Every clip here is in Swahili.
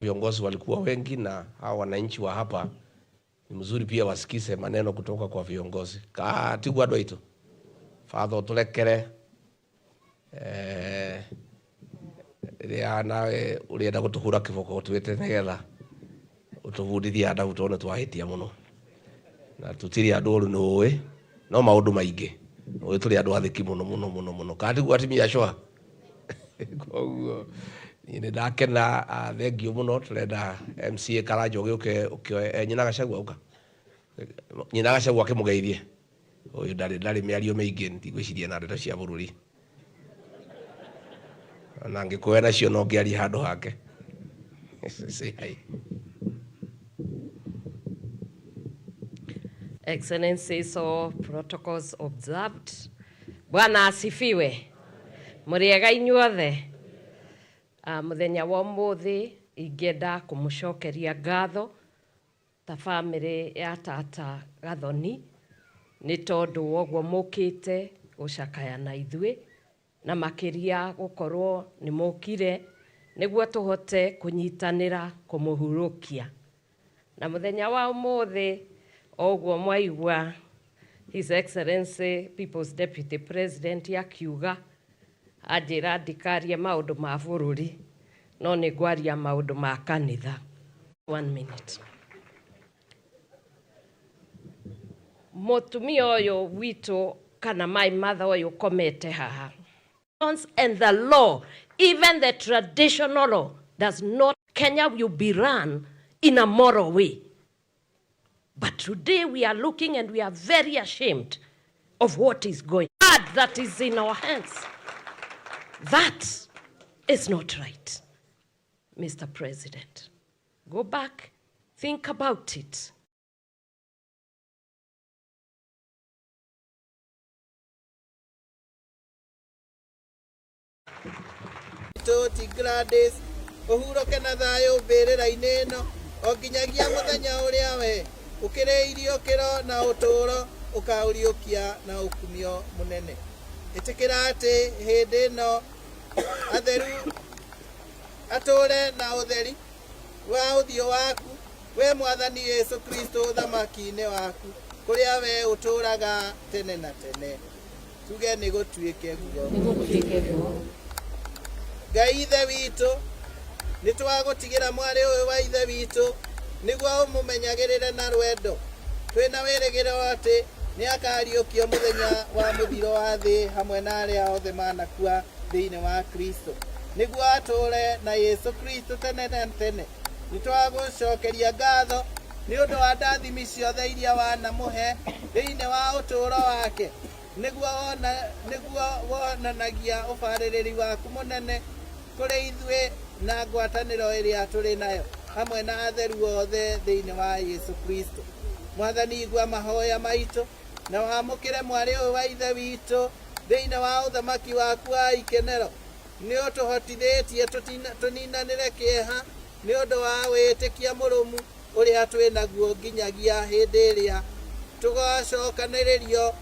Viongozi walikuwa wengi na hao wananchi wa hapa ni mzuri pia wasikize maneno kutoka kwa viongozi. Katigwa doito. Father tulekere ria nawe urienda gutuhura kiboko twete negetha utubudithia nda utone twahitia muno na tutiri andu ru nowe no maundu maingi oy turi andu athiki muno katigwa timia shwa koguo ni ndakena thank you muno turenda MCA Karanjoge uke nyina Gachagua uka nyina Gachagua akimugeithie uyu ndari miario maingi ndigwiciria na ndeto cia bururi na ngikuwe nacio no ngiari handu hake say hi. Excellencies, all protocols observed. Bwana asifiwe. Muriega inyuothe. Muthenya wa umuthi ingenda kumucokeria ngatho ta family ya tata Gathoni ni tondu woguo mukite gucakaya na ithue na makiria gukorwo ni mukire niguo tuhote kunyitanira kumuhurukia na muthenya wa umuthi oguo mwaigua His Excellency People's Deputy President akiuga ajira ndikarie maundu ma bururi no ni ngwaria maundu ma kanitha. 1 minute. Mutumia oyo wito kana my mother oyo komete haha. And the law, even the traditional law, does not, Kenya will be run in a moral way. But today we are looking and we are very ashamed of what is going on. That is in our hands. That is not right. Mr. President, go back, think about it. Toti Gladys uhuroke na thayo mbirira-ini ino o nginyagia muthenya uria we ukiriirio kiro na uturo ukauriukia na ukumio munene itikira ati hindi ino atheru ature na utheri wa uthio waku we Mwathani Yesu Kristo uthamaki-ini waku kuria we uturaga tene na tene tuge ni gutuike guo Ngai ithe witu ni twagutigira mwari uyu wa ithe witu niguo umumenyagirire na rwendo twina wirigiro ati ni akariukio muthenya wa muthiro wa thi hamwe na aria othe manakua thiini wa Kristo niguo ature na Yesu Kristo tene na tene ni twagucokeria ngatho ni undu wa ndathimi ciothe iria wanamuhe thiini wa uturo wake niguo wonanagia ubaririri waku munene kuri ithue na ngwataniro iria turi nayo hamwe na atheru othe thiini wa Yesu Kristo. Mwathani igua mahoya maitu na wamukire mwari uyu wa ithe witu thiini wa uthamaki waku wa ikenero ni utuhotithitie tuninanire kieha ni undu wa witikia murumu uria twinaguo nginyagia hindi iria tugacokaniririo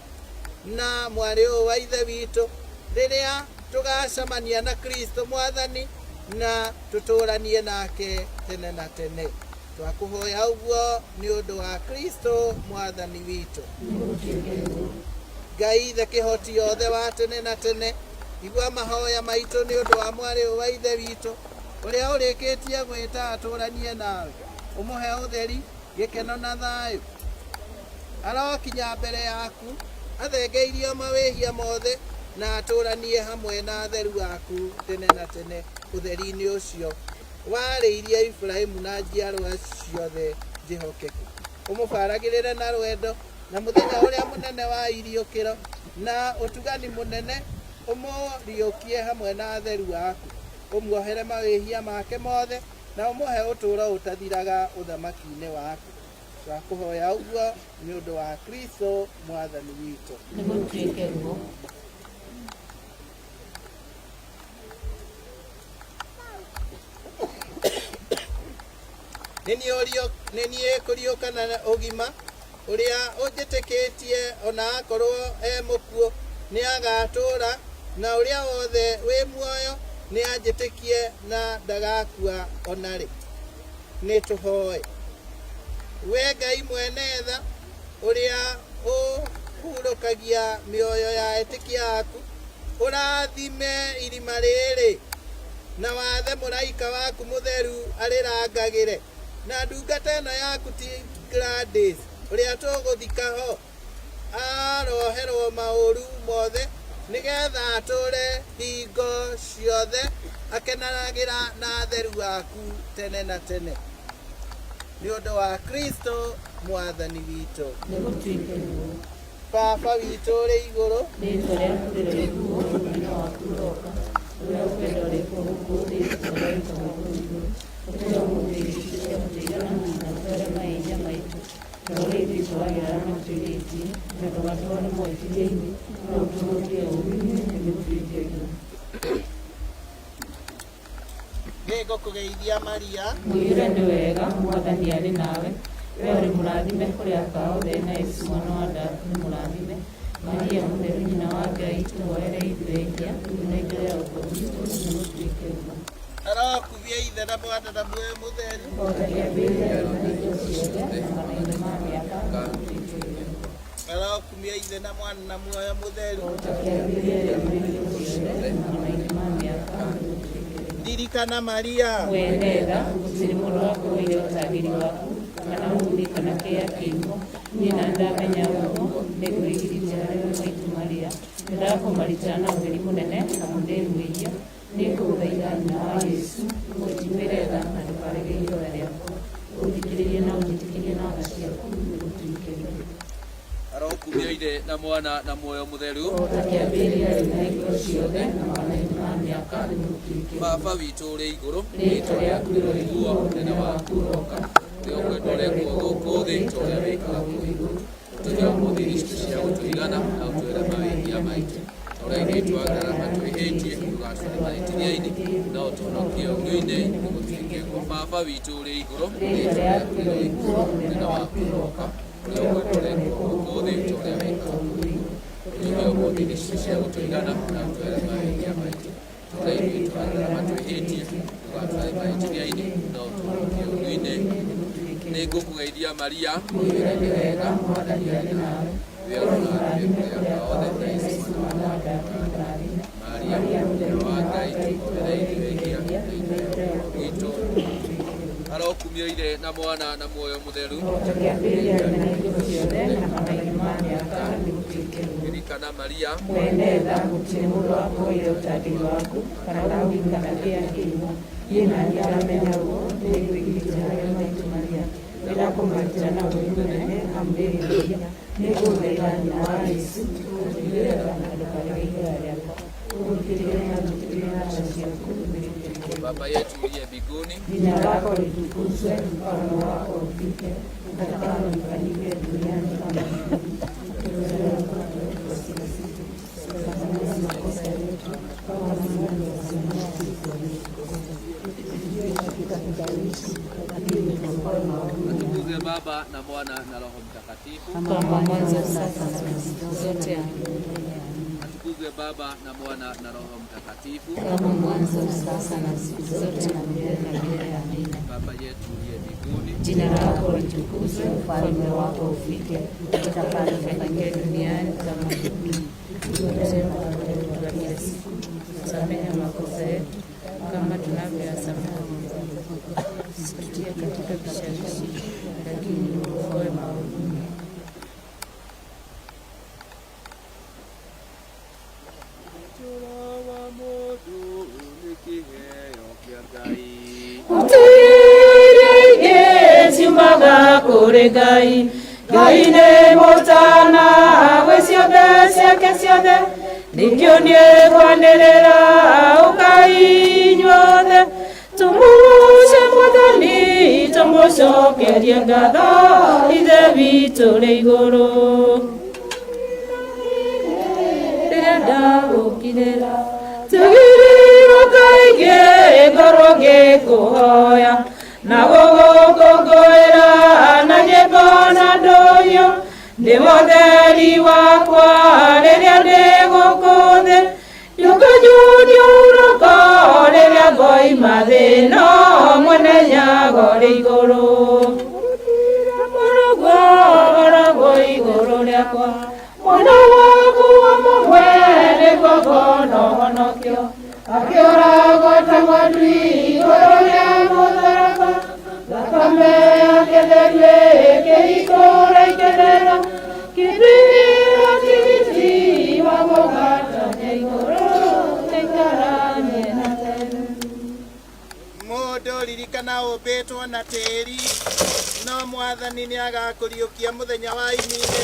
na mwari uyu wa ithe witu riria tugacamania na Kristo Mwathani na tuturanie nake tene na tene twakuhoya uguo ni undu wa Kristo Mwathani witu. Ngai ithe kihoti yothe wa tene na tene igua mahoya maitu ni undu wa mwari uyu wa ithe witu uria urikitie gwita aturanie nawe umuhe utheri gikeno na thayu arokinya mbere yaku athengeirio mawihia mothe na aturanie hamwe na atheru aku tene na tene utheri-ini ucio wariirie Ibrahimu na njiarwa ciothe njihokeku umubaragirire na rwendo na muthenya uria munene wa iriukiro na utugani munene umuriukie hamwe na atheru aku umuohere mawihia make mothe na umuhe uturo utathiraga uthamaki-ini waku twakuhoya uguo ni undu wa Kristo Mwathani witu. Nini kuriuka na ugima uria ujitikitie ona akorwo mukuo ni agatura na uria wothe wi muoyo ni anjitikie na ndagakua onari nĩ tũhoe. We Ngai mwene tha ũrĩa ũhurũkagia mĩoyo ya etĩkia aku, ũrathime irima rĩrĩ na wathe mũraika waku mũtheru arĩrangagĩre, na ndungata ĩno yaku ti Gladys ũrĩa tũgũthika ho aroherwo maũru mothe, nĩgetha atũre hingo ciothe akenagĩra na theru waku tene na tene. Nĩ ũndũ wa Kristo mwathani witũ. Baba witũ ũrĩ igũrũ, nĩngũkũgeithia Maria, mwĩre nĩ wega, Mwathani arĩ nawe, we ũrĩ mũrathime kũrĩ aka othe, na Yesu mwana wa ndatũ nĩ mũrathime. Maria mũtheru nyina wa Ngai, tũhoere ithuĩ ehia, na indo ya ũkomũ witũ na gũtuĩke ũguo. arokuvia ithe na mwana na muoyo mũtheru, arokumia ithe na mwana na muoyo mũtheru. Ndirikana Maria, Mwenetha, gũtirĩ mũndũ wakũrũire ũtagĩri waku, kana ũririkana kĩya kĩimo, niĩ na ndamenya ũguo, nĩngwĩgirĩtie harĩ we maitũ Maria, ndakũmaritana na ũtheri mũnene na mũndĩrũĩia, nĩngũgũthaitha nyina wa Yesu, ũnjiguĩre tha na ndũkarege ihoya rĩakwa, ũthikĩrĩrie na ũnjĩtĩkĩrie na tha ciaku nĩgũtuĩke igũrũ. Arokumia ithe na mwana na muoyo mũtheru, Ũtakĩambĩrĩria rĩu na igũrũ ciothe na mahinda ma mĩaka nĩgũtuĩke igũrũ. Baba witũ ũrĩ igũrũ, Rĩĩtwa rĩaku rĩroigwo, mũthenya waku ũroka, nĩ ũkwenda ũrekwo gũkũ thĩ ta ũrĩa wĩkaga kũu igũrũ. Ũtũhe ũmũthĩ icunjĩ cia gũtũigana na ũtwĩre mawĩtia maitũ, ta ũrĩa ithuĩ twagarama twĩhĩtie, ndũgatware mahĩtithia-inĩ, no ũtũhonokie ũũru-inĩ, nĩgũtuĩke ũguo. Baba witũ ũrĩ igũrũ, Rĩĩtwa rĩaku rĩroigwo, mũthenya waku ũroka, nĩ ũkwenda ũrekwo gũkũ thĩ ta ũrĩa wĩkaga kũu igũrũ. Ũtũhe ũmũthĩ icunjĩ cia gũtũigana na ũtwĩre mawĩtia maitũ, ta ũrĩa ithuĩ twagarama twĩhĩtie, ndũgatware mahĩtithia-inĩ, no ũtũhonokie ũũru-inĩ. Nĩngũkũgeithia Maria, mwĩre nĩ wega, Mwathani arĩ nawe, we ũrĩ mũrathime kũrĩ aka othe, na Yesu mwana wa ndatũ nĩ mũrathime. Maria mũtheru wa Ngai, tũhoere ithuĩ ehia, na ithuĩ gwitũ. Arokumia ithe na mwana na muoyo mũtheru, Ũtakĩambĩrĩria rĩu na igũrũ ciothe na mahinda ma mĩaka nĩgũtuĩke ũguo. ririkana Maria, Mwenetha, gũtirĩ mũndũ wakũrũire ũtangĩri waku, kana ũririkana kĩya kĩimo, niĩ na niĩ ndamenya ũguo, nĩngwĩgirĩtie harĩ we maitũ Maria, ndakũmaritĩra na ũtheri mũnene na mũndĩrũĩia, nĩngũgũthaitha nyina wa Yesu, ũnjiguĩre tha na ndũkarege ihoya rĩakwa, ũthikĩrĩrie na ũnjĩtĩkĩrie na tha ciaku nĩgũtuĩke ũguo. Baba yetu uliye mbinguni, Jina lako litukuzwe, ufalme wako ufike, utakalo lifanyike duniani kama mbinguni. Tupe leo mkate wetu wa kila siku, tusamehe makosa yetu kama tunavyowasamehe sisi waliotukosea, usitutie katika kishawishi, lakini tuokoe maovu. tukuze Baba na Mwana na Roho Mtakatifu. Kama mwanzo, sasa na siku zote na milele. Tukuze Baba na Mwana na Roho Mtakatifu. Kama mwanzo, sasa na siku zote na milele na milele. Amina. Baba yetu uliye mbinguni, Jina lako litukuzwe, ufalme wako ufike, utakalo lifanyike duniani kama mbinguni. Tupe mkate wetu wa kila siku, tusamehe makosa yetu kama tunavyoyasamehe wenzetu, usitutie katika kishawishi, lakini uokoe maovu. tũrawa mũndũ nĩ kĩheo kĩa Ngai. Iria ingĩ ciumaga kũrĩ Ngai, Ngai nĩ mũtana gwĩ ciothe ciake ciothe, nĩkĩo niĩ ngwanĩrĩra ũkai inyuothe, tũmũgoce Mwathani, tũmũcokerie ngatho, Ithe witũ ũrĩ igũrũ. Rĩrĩa ndagũkirĩra tũgĩrĩirwo kaingĩ ngorwo ngĩkũhoya na gũgũkũngũĩra na nyĩmbo na ndũhiũ, ndĩ mũtheri wakwa rĩrĩa ndĩ gũkũ thĩ, njũkĩnyu nĩ ũhurũko rĩrĩa ngoima thĩ ĩno, Nenya gori goro Murugwa gori goro Lekwa Mwana waku wa mwe Lekwa no nokyo Akiora gota wadui goro ya mozaraka Lakame akelele keikora ikelera Kibira kibiti wa mogata keikoro Kekaranye na tenu Mũndũ ririkana ũmbĩtwo na tĩri no Mwathani nĩ agakũriũkia mũthenya wa ini-inĩ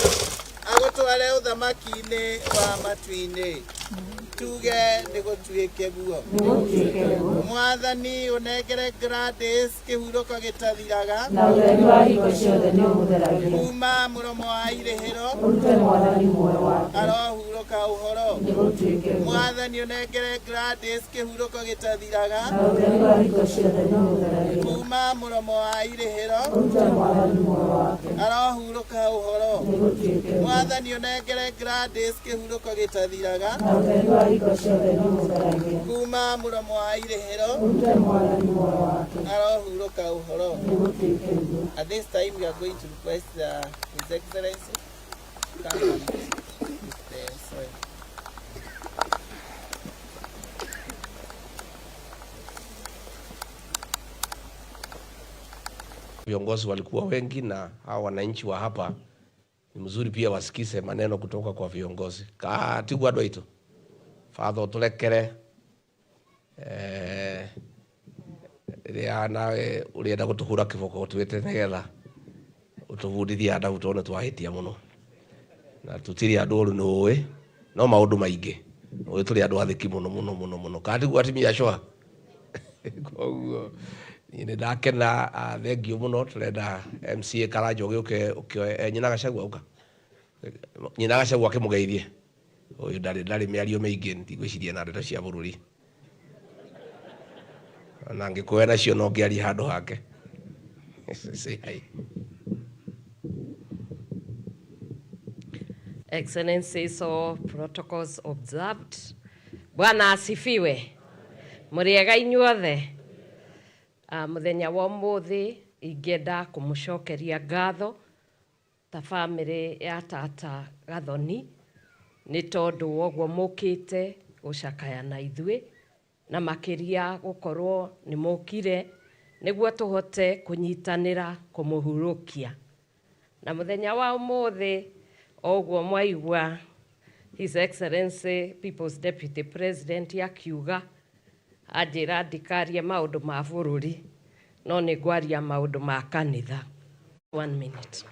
agũtware ũthamaki-inĩ wa matu-inĩ tuge nĩ gũtuĩke guo Mwathani ũnengere Gladys kĩhurũko gĩtathiraga na ũtheri wa hingo ciothe nĩ ũmũtheragia kuma mũromo wa irĩhĩro ũrute Mwathani muoyo wake arohurũka ũhoro nĩ gũtuĩke guo Mwathani ũnengere Gladys kĩhurũko gĩtathiraga na ũtheri wa hingo ciothe nĩ ũmũtheragia kuma mũromo wa irĩhĩro ũrute Mwathani muoyo wake arohurũka ũhoro nĩ gũtuĩke guo Mwathani ũnengere Gladys kĩhurũko gĩtathiraga na ũtheri wa hingo ciothe nĩ ũmũtheragia kuma mũromo wa irĩhĩro ũrute Mwathani muoyo wake arohurũka ũhoro nĩ gũtuĩke guo. At this time we are going to request His Excellency come and with the soil. Viongozi walikuwa wengi na hawa wananchi wa hapa ni mzuri pia wasikize maneno kutoka kwa viongozi. Katibu andũ aitũ Father ũtũrekere rĩrĩa nawe ũrĩenda gũtũhũra kĩboko twĩte nĩgetha ũtũbundithie adabu tuone twahĩtia mũno na tũtirĩ andũ ũru nĩũĩ no maũndũ maingĩ ũĩ tũrĩ andũ athĩki mũno katibu atimia coa koguo nĩ ndakena thengio mũno tũrenda MCA Karanjũ ũke nyina Gachagua ũka nyina Gachagua akĩmũgeithie ũyũ ndarĩ mĩario mĩingĩ ndigwĩciria na ndeto cia bũrũri na ngĩkũhe nacio no ngĩaria handũ hake say hi. Excellencies, all protocols observed. Bwana asifiwe. Muriega inyuothe. Muthenya wa ũmũthĩ ingĩenda kũmũcokeria ngatho ta bamĩrĩ ya tata Gathoni nĩ tondũ wa ũguo mũkĩte gũcakaya na ithuĩ na makĩria gũkorwo nĩ mũkire nĩguo tũhote kũnyitanĩra kũmũhurũkia. Na mũthenya wa ũmũthĩ oguo mwaigua His Excellency People's Deputy President akiuga anjĩra ndikarie maũndũ ma bũrũri no nĩ ngwaria maũndũ ma kanitha. 1 minute.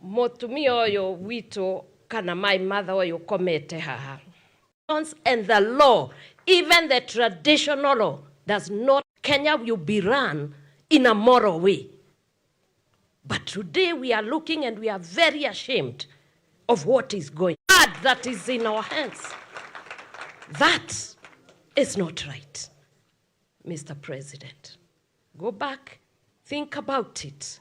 Mũtumia ũyũ witũ kana my mother ũyũ ũkomete haha. And the law, even the traditional law, does not, Kenya will be run in a moral way. But today we are looking and we are very ashamed of what is going on. That is in our hands. That is not right, Mr. President. Go back, think about it.